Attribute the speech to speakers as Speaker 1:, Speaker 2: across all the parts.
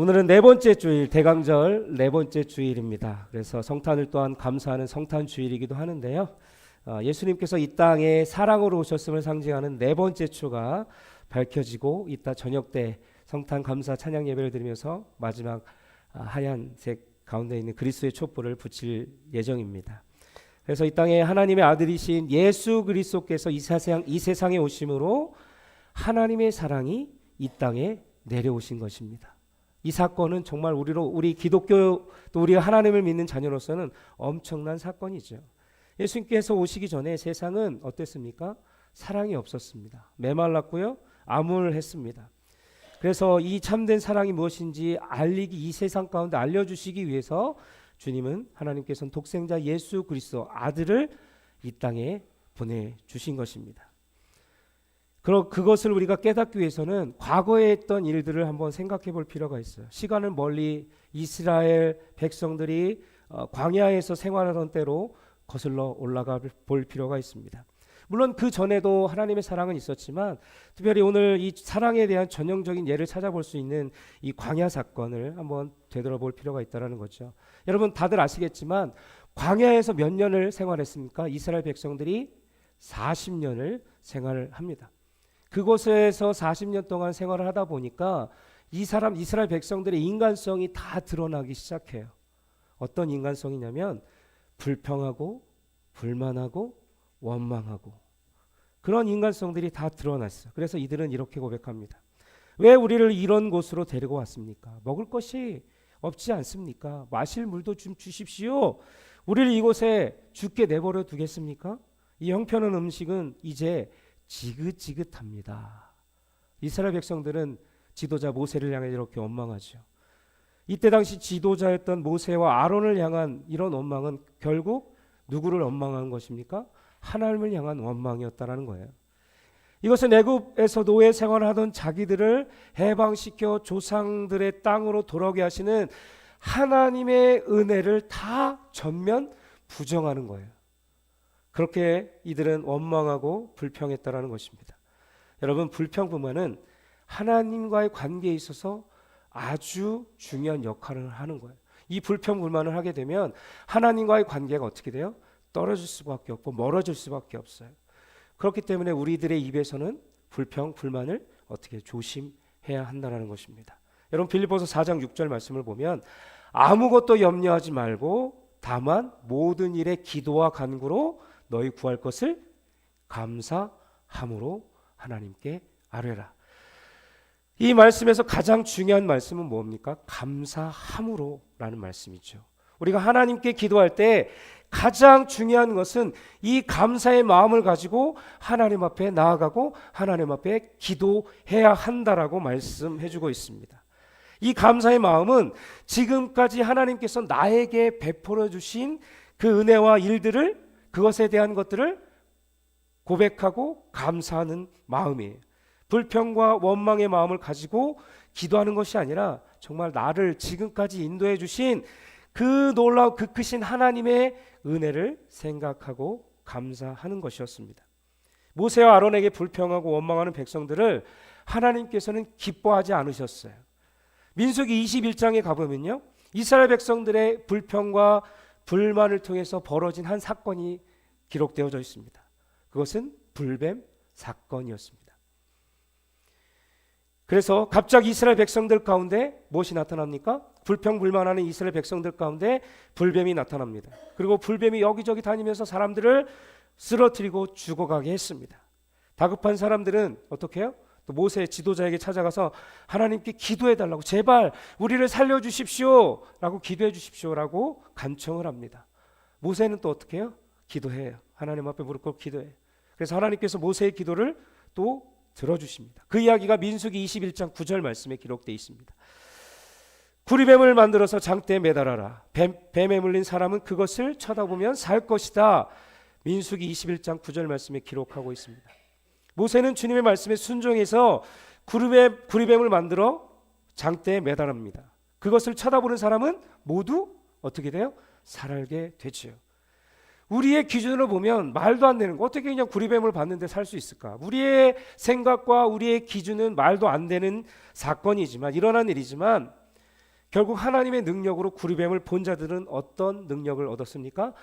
Speaker 1: 오늘은 네 번째 주일, 대강절 네 번째 주일입니다. 그래서 성탄을 또한 감사하는 성탄 주일이기도 하는데요. 예수님께서 이 땅에 사랑으로 오셨음을 상징하는 네 번째 주가 밝혀지고 이따 저녁 때 성탄 감사 찬양 예배를 드리면서 마지막 하얀색 가운데 있는 그리스도의 촛불을 붙일 예정입니다. 그래서 이 땅에 하나님의 아들이신 예수 그리스도께서 이 세상에 오심으로 하나님의 사랑이 이 땅에 내려오신 것입니다. 이 사건은 정말 우리 기독교 또 우리가 하나님을 믿는 자녀로서는 엄청난 사건이죠. 예수님께서 오시기 전에 세상은 어땠습니까? 사랑이 없었습니다. 메말랐고요, 암울했습니다. 그래서 이 참된 사랑이 무엇인지 이 세상 가운데 알려주시기 위해서 주님은 하나님께서는 독생자 예수 그리스도 아들을 이 땅에 보내주신 것입니다. 그것을 우리가 깨닫기 위해서는 과거에 했던 일들을 한번 생각해 볼 필요가 있어요. 시간을 멀리 이스라엘 백성들이 광야에서 생활하던 때로 거슬러 올라가 볼 필요가 있습니다. 물론 그 전에도 하나님의 사랑은 있었지만 특별히 오늘 이 사랑에 대한 전형적인 예를 찾아볼 수 있는 이 광야 사건을 한번 되돌아볼 필요가 있다는 거죠. 여러분 다들 아시겠지만 광야에서 몇 년을 생활했습니까? 이스라엘 백성들이 40년을 생활을 합니다. 그곳에서 40년 동안 생활을 하다 보니까 이스라엘 백성들의 인간성이 다 드러나기 시작해요. 어떤 인간성이냐면 불평하고 불만하고 원망하고 그런 인간성들이 다 드러났어요. 그래서 이들은 이렇게 고백합니다. 왜 우리를 이런 곳으로 데리고 왔습니까? 먹을 것이 없지 않습니까? 마실 물도 좀 주십시오. 우리를 이곳에 죽게 내버려 두겠습니까? 이 형편없는 음식은 이제 지긋지긋합니다. 이스라엘 백성들은 지도자 모세를 향해 이렇게 원망하죠. 이때 당시 지도자였던 모세와 아론을 향한 이런 원망은 결국 누구를 원망한 것입니까? 하나님을 향한 원망이었다는 거예요. 이것은 애굽에서 노예 생활을 하던 자기들을 해방시켜 조상들의 땅으로 돌아오게 하시는 하나님의 은혜를 다 전면 부정하는 거예요. 그렇게 이들은 원망하고 불평했다라는 것입니다. 여러분, 불평불만은 하나님과의 관계에 있어서 아주 중요한 역할을 하는 거예요. 이 불평불만을 하게 되면 하나님과의 관계가 어떻게 돼요? 떨어질 수밖에 없고 멀어질 수밖에 없어요. 그렇기 때문에 우리들의 입에서는 불평불만을 어떻게 조심해야 한다는 것입니다. 여러분, 빌립보서 4장 6절 말씀을 보면 아무것도 염려하지 말고 다만 모든 일에 기도와 간구로 너희 구할 것을 감사함으로 하나님께 아뢰라. 이 말씀에서 가장 중요한 말씀은 뭡니까? 감사함으로 라는 말씀이죠. 우리가 하나님께 기도할 때 가장 중요한 것은 이 감사의 마음을 가지고 하나님 앞에 나아가고 하나님 앞에 기도해야 한다라고 말씀해주고 있습니다. 이 감사의 마음은 지금까지 하나님께서 나에게 베풀어 주신 그 은혜와 일들을 그것에 대한 것들을 고백하고 감사하는 마음이에요. 불평과 원망의 마음을 가지고 기도하는 것이 아니라 정말 나를 지금까지 인도해 주신 그 놀라운 그 크신 하나님의 은혜를 생각하고 감사하는 것이었습니다. 모세와 아론에게 불평하고 원망하는 백성들을 하나님께서는 기뻐하지 않으셨어요. 민수기 21장에 가보면요, 이스라엘 백성들의 불평과 불만을 통해서 벌어진 한 사건이 기록되어져 있습니다. 그것은 불뱀 사건이었습니다. 그래서 갑자기 이스라엘 백성들 가운데 무엇이 나타납니까? 불평불만하는 이스라엘 백성들 가운데 불뱀이 나타납니다. 그리고 불뱀이 여기저기 다니면서 사람들을 쓰러뜨리고 죽어가게 했습니다. 다급한 사람들은 어떻게 해요? 또 모세 지도자에게 찾아가서 하나님께 기도해달라고, 제발 우리를 살려주십시오 라고 기도해 주십시오라고 간청을 합니다. 모세는 또 어떻게 해요? 기도해요. 하나님 앞에 무릎 꿇고 기도해요. 그래서 하나님께서 모세의 기도를 또 들어주십니다. 그 이야기가 민수기 21장 9절 말씀에 기록되어 있습니다. 구리뱀을 만들어서 장대에 매달아라. 뱀에 물린 사람은 그것을 쳐다보면 살 것이다. 민수기 21장 9절 말씀에 기록하고 있습니다. 모세는 주님의 말씀에 순종해서 구리뱀을 만들어 장대에 매달합니다. 그것을 쳐다보는 사람은 모두 어떻게 돼요? 살게 되죠. 우리의 기준으로 보면 말도 안 되는 거, 어떻게 그냥 구리뱀을 봤는데 살 수 있을까? 우리의 생각과 우리의 기준은 말도 안 되는 사건이지만, 일어난 일이지만, 결국 하나님의 능력으로 구리뱀을 본 자들은 어떤 능력을 얻었습니까?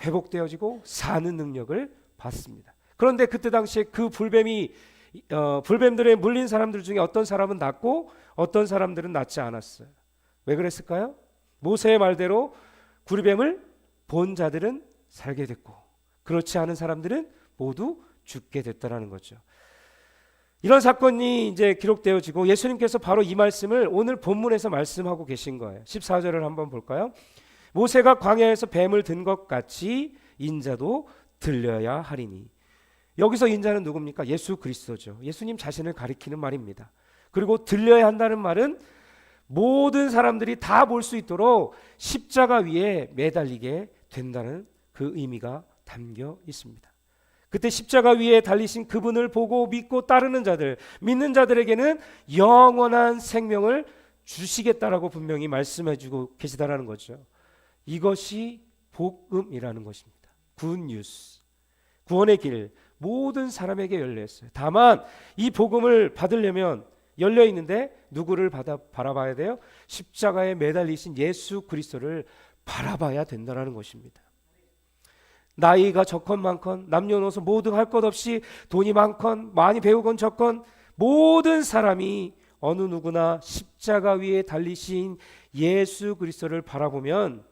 Speaker 1: 회복되어지고 사는 능력을 받습니다. 그런데 그때 당시에 그 불뱀들에 물린 사람들 중에 어떤 사람은 낫고 어떤 사람들은 낫지 않았어요. 왜 그랬을까요? 모세의 말대로 구리뱀을 본 자들은 살게 됐고 그렇지 않은 사람들은 모두 죽게 됐다라는 거죠. 이런 사건이 이제 기록되어지고 예수님께서 바로 이 말씀을 오늘 본문에서 말씀하고 계신 거예요. 14절을 한번 볼까요? 모세가 광야에서 뱀을 든 것 같이 인자도 들려야 하리니. 여기서 인자는 누굽니까? 예수 그리스도죠. 예수님 자신을 가리키는 말입니다. 그리고 들려야 한다는 말은 모든 사람들이 다 볼 수 있도록 십자가 위에 매달리게 된다는 그 의미가 담겨 있습니다. 그때 십자가 위에 달리신 그분을 보고 믿고 따르는 자들, 믿는 자들에게는 영원한 생명을 주시겠다라고 분명히 말씀해주고 계시다라는 거죠. 이것이 복음이라는 것입니다. 굿뉴스, 구원의 길, 모든 사람에게 열려 있어요. 다만 이 복음을 받으려면 열려 있는데 누구를 바라봐야 돼요? 십자가에 매달리신 예수 그리스도를 바라봐야 된다는 것입니다. 나이가 적건 많건 남녀노소 모두 할 것 없이 돈이 많건 많이 배우건 적건 모든 사람이 어느 누구나 십자가 위에 달리신 예수 그리스도를 바라보면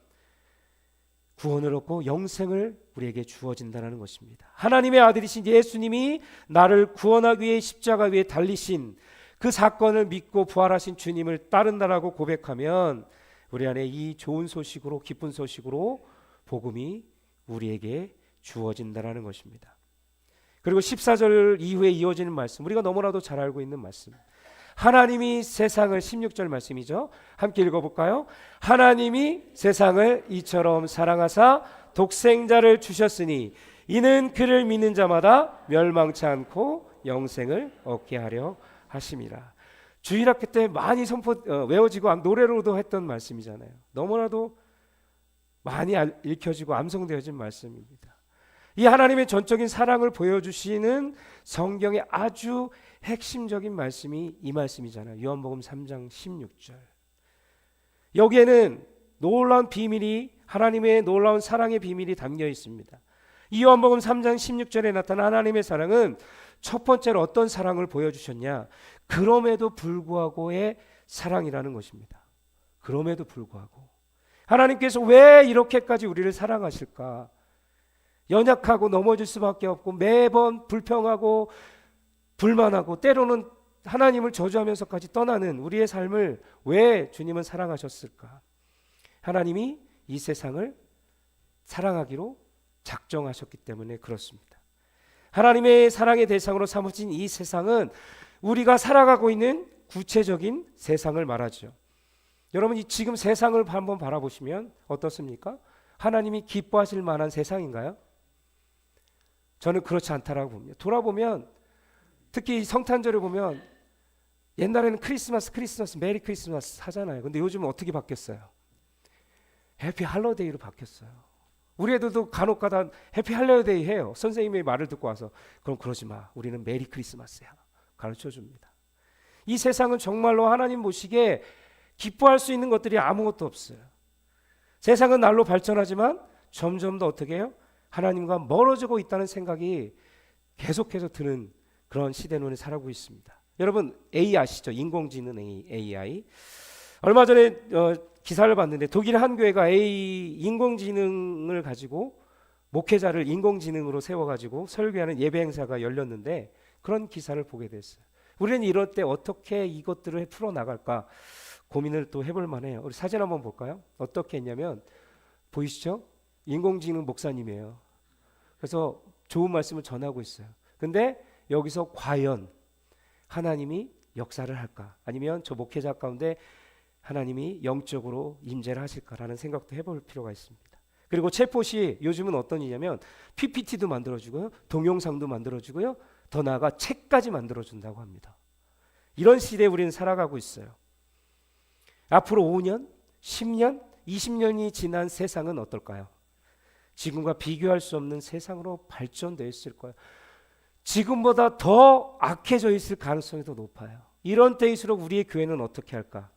Speaker 1: 구원을 얻고 영생을 우리에게 주어진다는 것입니다. 하나님의 아들이신 예수님이 나를 구원하기 위해 십자가 위에 달리신 그 사건을 믿고 부활하신 주님을 따른다라고 고백하면 우리 안에 이 좋은 소식으로 기쁜 소식으로 복음이 우리에게 주어진다라는 것입니다. 그리고 14절 이후에 이어지는 말씀, 우리가 너무나도 잘 알고 있는 말씀. 하나님이 세상을, 16절 말씀이죠. 함께 읽어볼까요? 하나님이 세상을 이처럼 사랑하사 독생자를 주셨으니 이는 그를 믿는 자마다 멸망치 않고 영생을 얻게 하려 하심이라. 주일학교 때 많이 외워지고 노래로도 했던 말씀이잖아요. 너무나도 많이 읽혀지고 암송되어진 말씀입니다. 이 하나님의 전적인 사랑을 보여주시는 성경의 아주 핵심적인 말씀이 이 말씀이잖아요. 요한복음 3장 16절. 여기에는 놀라운 비밀이, 하나님의 놀라운 사랑의 비밀이 담겨 있습니다. 이 요한복음 3장 16절에 나타난 하나님의 사랑은 첫 번째로 어떤 사랑을 보여주셨냐? 그럼에도 불구하고의 사랑이라는 것입니다. 그럼에도 불구하고 하나님께서 왜 이렇게까지 우리를 사랑하실까? 연약하고 넘어질 수밖에 없고 매번 불평하고 불만하고 때로는 하나님을 저주하면서까지 떠나는 우리의 삶을 왜 주님은 사랑하셨을까? 하나님이 이 세상을 사랑하기로 작정하셨기 때문에 그렇습니다. 하나님의 사랑의 대상으로 삼으신 이 세상은 우리가 살아가고 있는 구체적인 세상을 말하죠. 여러분, 지금 세상을 한번 바라보시면 어떻습니까? 하나님이 기뻐하실 만한 세상인가요? 저는 그렇지 않다라고 봅니다. 돌아보면 특히 성탄절을 보면 옛날에는 크리스마스, 메리 크리스마스 하잖아요. 근데 요즘은 어떻게 바뀌었어요? 해피 할로데이로 바뀌었어요. 우리 애들도 간혹가다 해피 할로데이 해요. 선생님의 말을 듣고 와서 그럼 그러지 마. 우리는 메리 크리스마스야. 가르쳐 줍니다. 이 세상은 정말로 하나님 보시기에 기뻐할 수 있는 것들이 아무것도 없어요. 세상은 날로 발전하지만 점점 더 어떻게 해요? 하나님과 멀어지고 있다는 생각이 계속해서 드는 그런 시대 눈에 살아가고 있습니다. 여러분 AI 아시죠? 인공지능 AI. 얼마 전에 기사를 봤는데 독일 한 교회가 인공지능을 가지고 목회자를 인공지능으로 세워가지고 설교하는 예배 행사가 열렸는데 그런 기사를 보게 됐어요. 우리는 이럴 때 어떻게 이것들을 풀어나갈까 고민을 또 해볼 만해요. 우리 사진 한번 볼까요? 어떻게 했냐면 보이시죠? 인공지능 목사님이에요. 그래서 좋은 말씀을 전하고 있어요. 근데 여기서 과연 하나님이 역사를 할까? 아니면 저 목회자 가운데 하나님이 영적으로 임재를 하실까라는 생각도 해볼 필요가 있습니다. 그리고 챗봇이 요즘은 어떤 일이냐면 PPT도 만들어주고요, 동영상도 만들어주고요, 더 나아가 책까지 만들어준다고 합니다. 이런 시대에 우리는 살아가고 있어요. 앞으로 5년, 10년, 20년이 지난 세상은 어떨까요? 지금과 비교할 수 없는 세상으로 발전되어 있을 거예요. 지금보다 더 악해져 있을 가능성이 더 높아요. 이런 때일수록 우리의 교회는 어떻게 할까?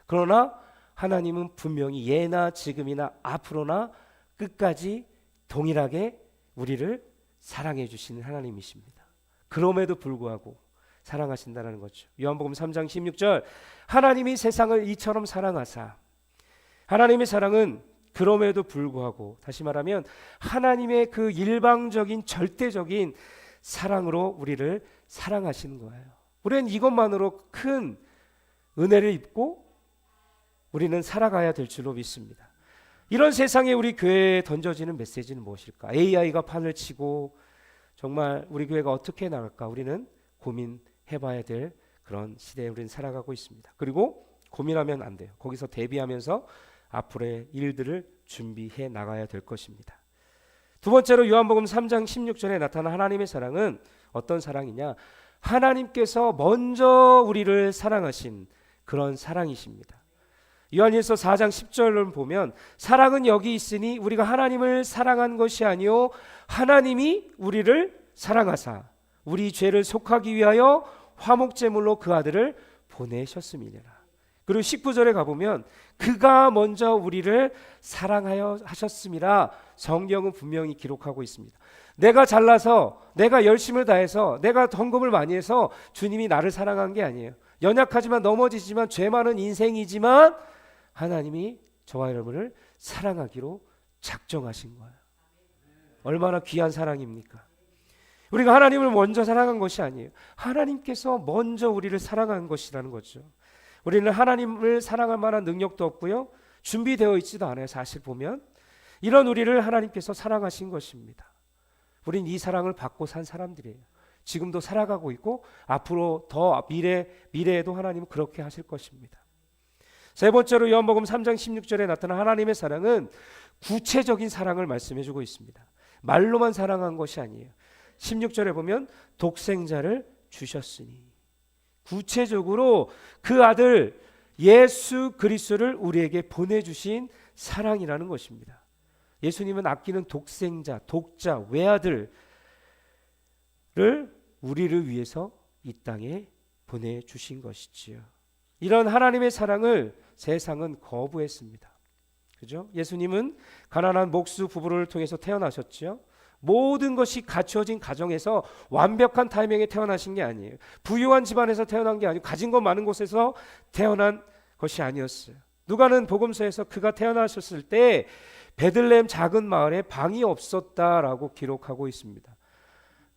Speaker 1: 그러나 하나님은 분명히 예나 지금이나 앞으로나 끝까지 동일하게 우리를 사랑해 주시는 하나님이십니다. 그럼에도 불구하고 사랑하신다는 거죠. 요한복음 3장 16절, 하나님이 세상을 이처럼 사랑하사. 하나님의 사랑은 그럼에도 불구하고, 다시 말하면 하나님의 그 일방적인 절대적인 사랑으로 우리를 사랑하시는 거예요. 우리는 이것만으로 큰 은혜를 입고 우리는 살아가야 될 줄로 믿습니다. 이런 세상에 우리 교회에 던져지는 메시지는 무엇일까? AI가 판을 치고 정말 우리 교회가 어떻게 나갈까? 우리는 고민해봐야 될 그런 시대에 우리는 살아가고 있습니다. 그리고 고민하면 안 돼요. 거기서 대비하면서 앞으로의 일들을 준비해 나가야 될 것입니다. 두 번째로 요한복음 3장 16절에 나타난 하나님의 사랑은 어떤 사랑이냐? 하나님께서 먼저 우리를 사랑하신 그런 사랑이십니다. 요한일서 4장 10절을 보면 사랑은 여기 있으니 우리가 하나님을 사랑한 것이 아니요 하나님이 우리를 사랑하사 우리 죄를 속하기 위하여 화목제물로 그 아들을 보내셨음이니라. 그리고 19절에 가보면 그가 먼저 우리를 사랑하여 하셨음이라 성경은 분명히 기록하고 있습니다. 내가 잘나서 내가 열심을 다해서 내가 헌금을 많이 해서 주님이 나를 사랑한 게 아니에요. 연약하지만 넘어지지만 죄 많은 인생이지만 하나님이 저와 여러분을 사랑하기로 작정하신 거예요. 얼마나 귀한 사랑입니까? 우리가 하나님을 먼저 사랑한 것이 아니에요. 하나님께서 먼저 우리를 사랑한 것이라는 거죠. 우리는 하나님을 사랑할 만한 능력도 없고요, 준비되어 있지도 않아요. 사실 보면 이런 우리를 하나님께서 사랑하신 것입니다. 우린 이 사랑을 받고 산 사람들이에요. 지금도 살아가고 있고 앞으로 더 미래에도 하나님은 그렇게 하실 것입니다. 세 번째로 요한복음 3장 16절에 나타난 하나님의 사랑은 구체적인 사랑을 말씀해주고 있습니다. 말로만 사랑한 것이 아니에요. 16절에 보면 독생자를 주셨으니, 구체적으로 그 아들 예수 그리스도를 우리에게 보내주신 사랑이라는 것입니다. 예수님은 아끼는 독생자, 독자, 외아들을 우리를 위해서 이 땅에 보내주신 것이지요. 이런 하나님의 사랑을 세상은 거부했습니다. 그죠? 예수님은 가난한 목수 부부를 통해서 태어나셨죠. 모든 것이 갖추어진 가정에서 완벽한 타이밍에 태어나신 게 아니에요. 부유한 집안에서 태어난 게 아니고 가진 것 많은 곳에서 태어난 것이 아니었어요. 누가는 복음서에서 그가 태어나셨을 때 베들레헴 작은 마을에 방이 없었다라고 기록하고 있습니다.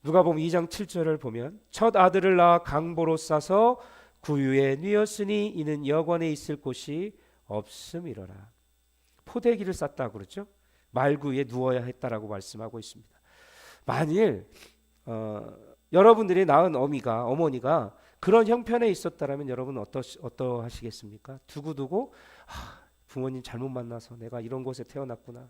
Speaker 1: 누가복음 2장 7절을 보면 첫 아들을 낳아 강보로 싸서 구유에 뉘었으니 이는 여관에 있을 곳이 없음이로라. 포대기를 쌌다고 그러죠. 말구에 누워야 했다라고 말씀하고 있습니다. 만일 여러분들이 낳은 어머니가 그런 형편에 있었다라면 여러분 어떠하시겠습니까? 두고두고 부모님 잘못 만나서 내가 이런 곳에 태어났구나.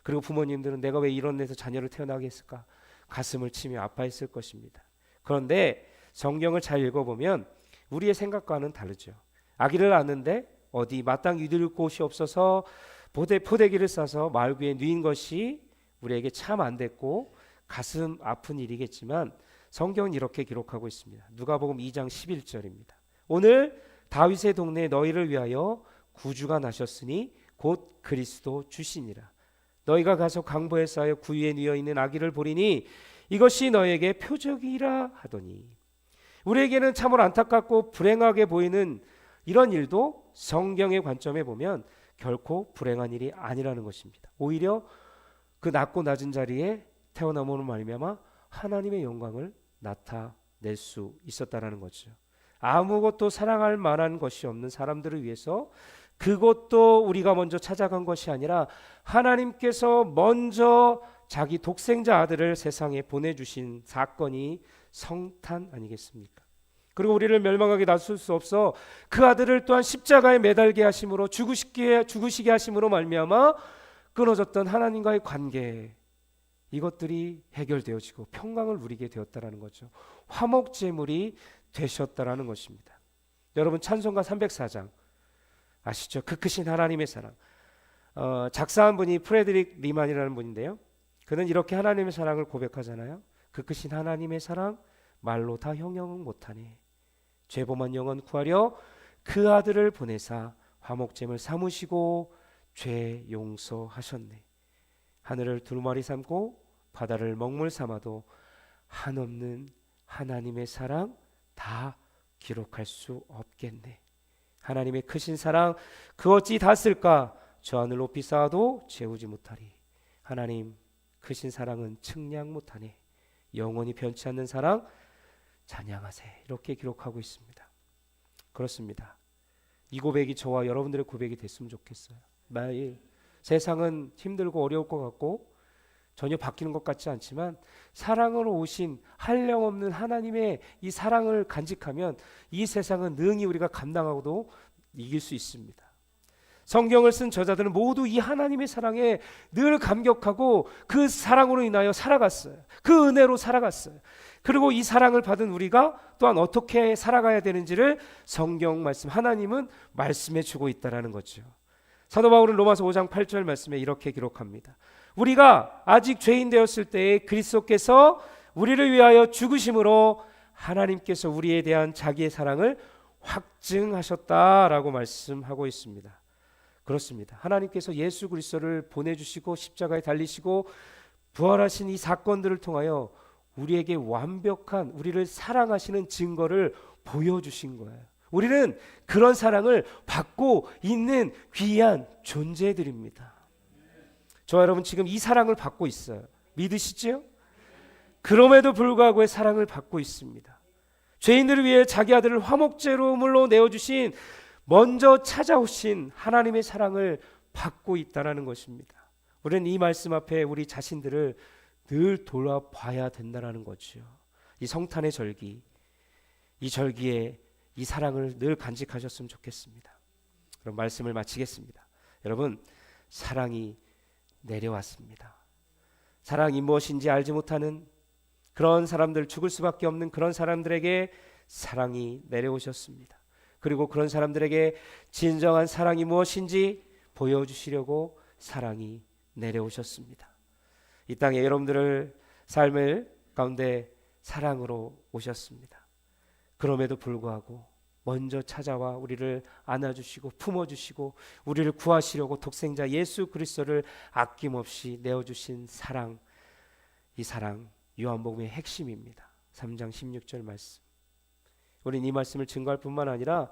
Speaker 1: 그리고 부모님들은 내가 왜 이런 데서 자녀를 태어나게 했을까? 가슴을 치며 아파했을 것입니다. 그런데 성경을 잘 읽어보면 우리의 생각과는 다르죠. 아기를 낳는데 어디 마땅히 뉘을 곳이 없어서 포대기를 싸서 말구에 뉘인 것이 우리에게 참 안 됐고 가슴 아픈 일이겠지만 성경은 이렇게 기록하고 있습니다. 누가복음 2장 11절입니다. 오늘 다윗의 동네에 너희를 위하여 구주가 나셨으니 곧 그리스도 주시니라. 너희가 가서 강보에 쌓여 구유에 뉘어 있는 아기를 보리니 이것이 너에게 표적이라 하더니, 우리에게는 참으로 안타깝고 불행하게 보이는 이런 일도 성경의 관점에 보면 결코 불행한 일이 아니라는 것입니다. 오히려 그 낮고 낮은 자리에 태어남으로 말미암아 하나님의 영광을 나타낼 수 있었다라는 거죠. 아무것도 사랑할 만한 것이 없는 사람들을 위해서, 그것도 우리가 먼저 찾아간 것이 아니라 하나님께서 먼저 자기 독생자 아들을 세상에 보내주신 사건이 성탄 아니겠습니까? 그리고 우리를 멸망하게 놔둘 수 없어 그 아들을 또한 십자가에 매달게 하심으로 죽으시게 하심으로 말미암아 끊어졌던 하나님과의 관계, 이것들이 해결되어지고 평강을 누리게 되었다라는 거죠. 화목제물이 되셨다라는 것입니다. 여러분 찬송가 304장 아시죠? 그 크신 하나님의 사랑. 작사한 분이 프레드릭 리만이라는 분인데요. 그는 이렇게 하나님의 사랑을 고백하잖아요. 그 크신 하나님의 사랑 말로 다 형용 못하네. 죄범한 영혼 구하려 그 아들을 보내사 화목제물 삼으시고 죄 용서하셨네. 하늘을 두루마리 삼고 바다를 먹물 삼아도 한없는 하나님의 사랑 다 기록할 수 없겠네. 하나님의 크신 사랑 그 어찌 다 쓸까? 저 하늘 높이 쌓아도 채우지 못하리. 하나님 크신 사랑은 측량 못하네. 영원히 변치 않는 사랑 찬양하세. 이렇게 기록하고 있습니다. 그렇습니다. 이 고백이 저와 여러분들의 고백이 됐으면 좋겠어요. 매일 세상은 힘들고 어려울 것 같고 전혀 바뀌는 것 같지 않지만 사랑으로 오신 한량없는 하나님의 이 사랑을 간직하면 이 세상은 능히 우리가 감당하고도 이길 수 있습니다. 성경을 쓴 저자들은 모두 이 하나님의 사랑에 늘 감격하고 그 사랑으로 인하여 살아갔어요. 그 은혜로 살아갔어요. 그리고 이 사랑을 받은 우리가 또한 어떻게 살아가야 되는지를 성경 말씀 하나님은 말씀해 주고 있다는 거죠. 사도 바울은 로마서 5장 8절 말씀에 이렇게 기록합니다. 우리가 아직 죄인 되었을 때에 그리스도께서 우리를 위하여 죽으심으로 하나님께서 우리에 대한 자기의 사랑을 확증하셨다라고 말씀하고 있습니다. 그렇습니다. 하나님께서 예수 그리스도를 보내주시고 십자가에 달리시고 부활하신 이 사건들을 통하여 우리에게 완벽한 우리를 사랑하시는 증거를 보여주신 거예요. 우리는 그런 사랑을 받고 있는 귀한 존재들입니다. 저와 여러분 지금 이 사랑을 받고 있어요. 믿으시죠? 그럼에도 불구하고 사랑을 받고 있습니다. 죄인들을 위해 자기 아들을 화목제물로 내어주신 먼저 찾아오신 하나님의 사랑을 받고 있다는 것입니다. 우리는 이 말씀 앞에 우리 자신들을 늘 돌아봐야 된다는 거죠. 이 성탄의 절기, 이 절기에 이 사랑을 늘 간직하셨으면 좋겠습니다. 그럼 말씀을 마치겠습니다. 여러분, 사랑이 내려왔습니다. 사랑이 무엇인지 알지 못하는 그런 사람들, 죽을 수밖에 없는 그런 사람들에게 사랑이 내려오셨습니다. 그리고 그런 사람들에게 진정한 사랑이 무엇인지 보여주시려고 사랑이 내려오셨습니다. 이 땅에 여러분들을 삶을 가운데 사랑으로 오셨습니다. 그럼에도 불구하고 먼저 찾아와 우리를 안아주시고 품어주시고 우리를 구하시려고 독생자 예수 그리스도를 아낌없이 내어주신 사랑, 이 사랑 요한복음의 핵심입니다. 3장 16절 말씀. 우린 이 말씀을 증거할 뿐만 아니라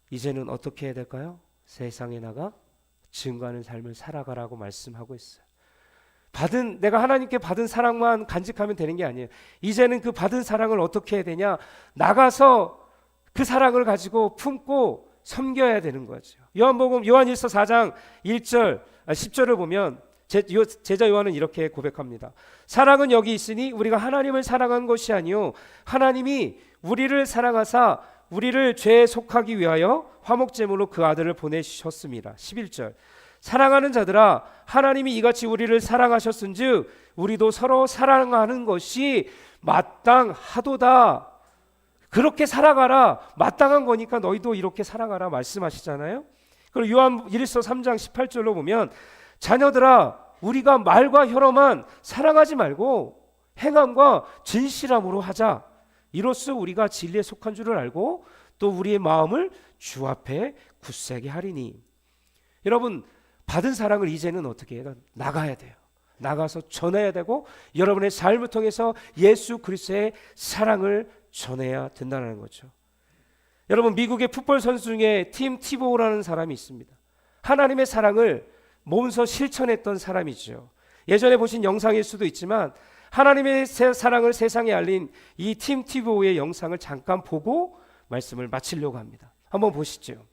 Speaker 1: 이제는 어떻게 해야 될까요? 세상에 나가 증거하는 삶을 살아가라고 말씀하고 있어요. 내가 하나님께 받은 사랑만 간직하면 되는 게 아니에요. 이제는 그 받은 사랑을 어떻게 해야 되냐? 나가서 그 사랑을 가지고 품고 섬겨야 되는 거죠. 요한복음 요한일서 4장 1절 10절을 보면 제자 요한은 이렇게 고백합니다. 사랑은 여기 있으니 우리가 하나님을 사랑한 것이 아니요 하나님이 우리를 사랑하사 우리를 죄에 속하기 위하여 화목제물로 그 아들을 보내셨습니다. 11절 사랑하는 자들아 하나님이 이같이 우리를 사랑하셨은즉 우리도 서로 사랑하는 것이 마땅하도다. 그렇게 살아가라. 마땅한 거니까 너희도 이렇게 살아가라 말씀하시잖아요. 그리고 요한 1서 3장 18절로 보면 자녀들아 우리가 말과 혀로만 사랑하지 말고 행함과 진실함으로 하자. 이로써 우리가 진리에 속한 줄을 알고 또 우리의 마음을 주 앞에 굳세게 하리니. 여러분 받은 사랑을 이제는 어떻게 해요? 나가야 돼요. 나가서 전해야 되고 여러분의 삶을 통해서 예수 그리스도의 사랑을 전해야 된다는 거죠. 여러분 미국의 풋볼 선수 중에 팀 티보우라는 사람이 있습니다. 하나님의 사랑을 몸소 실천했던 사람이죠. 예전에 보신 영상일 수도 있지만 하나님의 사랑을 세상에 알린 이 팀 티보우의 영상을 잠깐 보고 말씀을 마치려고 합니다. 한번 보시죠.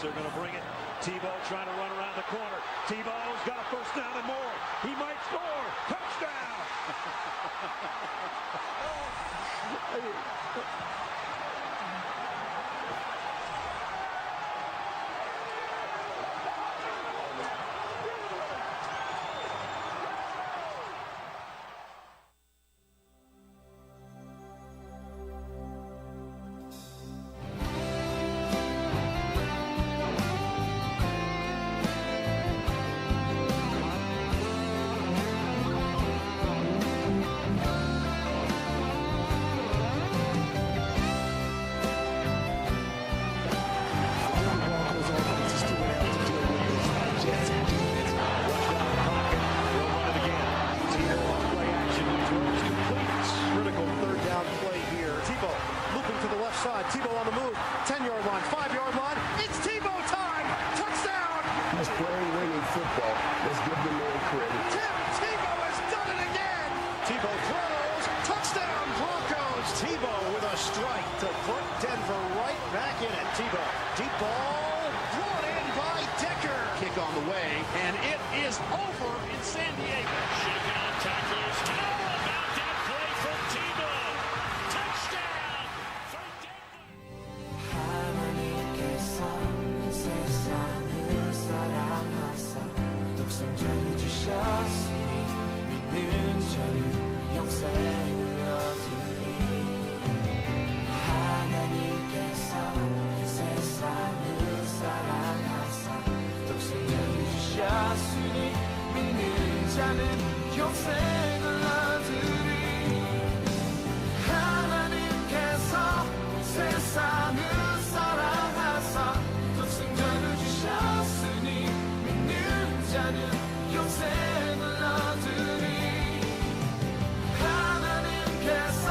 Speaker 2: Colts are going to bring it. Tebow trying to run around the corner. Tebow's got a first down and more. He might score. Touchdown.
Speaker 3: Tebow on the move, 10-yard line, 5-yard line. It's Tebow time! Touchdown!
Speaker 4: He's playing winning football. Let's give the man credit.
Speaker 3: Tebow has done it again! Tebow throws, touchdown Broncos! Tebow with a strike to put Denver right back in it. Tebow, deep ball, brought in by Decker. Kick on the way, and it is over in San Diego.
Speaker 2: Shaking on tacklers. How about that play from Tebow? Touchdown for Denver.
Speaker 5: 하나님께서 세상을 사랑하사 독생자를 주셨으니 믿는 자는 영생을 얻으리. 하나님께서 세상을 사랑하사 독생자를 주셨으니 믿는 자는 영생을 얻으리. 하나님께서 세상을 사랑하사 독생자를 주셨으니 믿는 자는 영생을 얻으리. 하나님께서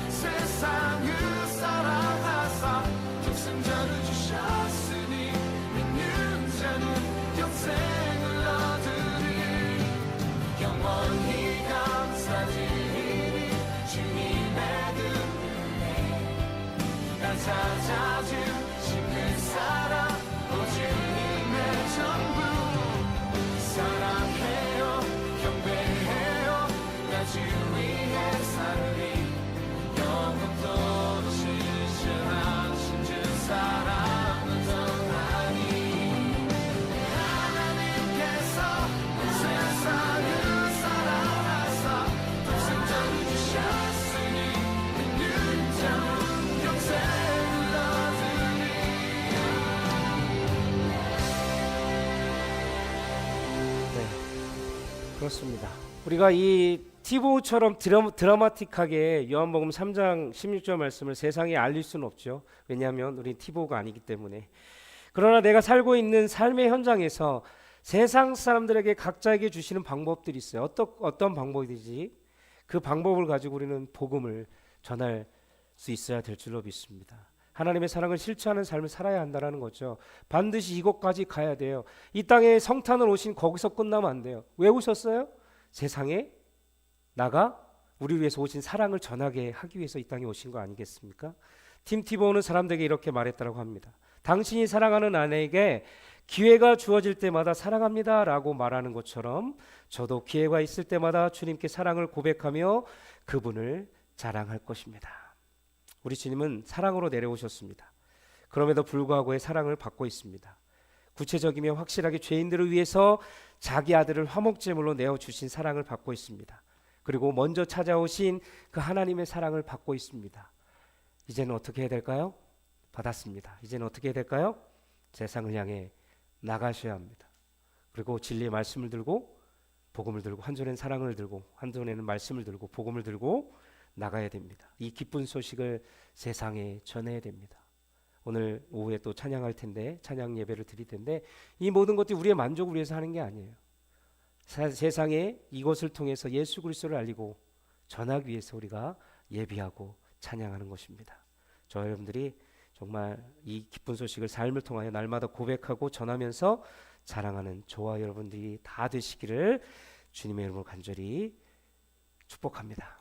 Speaker 5: 세상을 사랑하사 독생자를 주셨으니 믿는 자는 영생을 얻으리. 영원히 감사드리니 주님의 날 찾아주신 그 사랑 오주님의 전부 사랑해요 경배해요 나 주 위해 살리 영원토록 실천하신 주 사랑을 전하니. 하나님께서 세상을 사랑하사 독생자를 주셨으니 믿는 자는 영생을 얻으리.
Speaker 1: 네, 그렇습니다. 우리가 이 티보우처럼 드라마틱하게 요한복음 3장 16절 말씀을 세상에 알릴 수는 없죠. 왜냐하면 우린 티보우가 아니기 때문에. 그러나 내가 살고 있는 삶의 현장에서 세상 사람들에게 각자에게 주시는 방법들이 있어요. 어떤 방법이지? 그 방법을 가지고 우리는 복음을 전할 수 있어야 될 줄로 믿습니다. 하나님의 사랑을 실천하는 삶을 살아야 한다는 거죠. 반드시 이곳까지 가야 돼요. 이 땅에 성탄을 오신 거기서 끝나면 안 돼요. 왜 오셨어요? 세상에 나가 우리 위해서 오신 사랑을 전하게 하기 위해서 이 땅에 오신 거 아니겠습니까? 팀 티보우는 사람들에게 이렇게 말했다고 합니다. 당신이 사랑하는 아내에게 기회가 주어질 때마다 사랑합니다 라고 말하는 것처럼 저도 기회가 있을 때마다 주님께 사랑을 고백하며 그분을 자랑할 것입니다. 우리 주님은 사랑으로 내려오셨습니다. 그럼에도 불구하고의 사랑을 받고 있습니다. 구체적이며 확실하게 죄인들을 위해서 자기 아들을 화목제물로 내어주신 사랑을 받고 있습니다. 그리고 먼저 찾아오신 그 하나님의 사랑을 받고 있습니다. 이제는 어떻게 해야 될까요? 받았습니다. 이제는 어떻게 해야 될까요? 세상을 향해 나가셔야 합니다. 그리고 진리의 말씀을 들고 복음을 들고 한 손에는 사랑을 들고 한 손에는 말씀을 들고 복음을 들고 나가야 됩니다. 이 기쁜 소식을 세상에 전해야 됩니다. 오늘 오후에 또 찬양할 텐데 찬양 예배를 드릴 텐데 이 모든 것들이 우리의 만족을 위해서 하는 게 아니에요. 세상에 이것을 통해서 예수 그리스도를 알리고 전하기 위해서 우리가 예비하고 찬양하는 것입니다. 저 여러분들이 정말 이 기쁜 소식을 삶을 통하여 날마다 고백하고 전하면서 자랑하는 저와 여러분들이 다 되시기를 주님의 이름으로 간절히 축복합니다.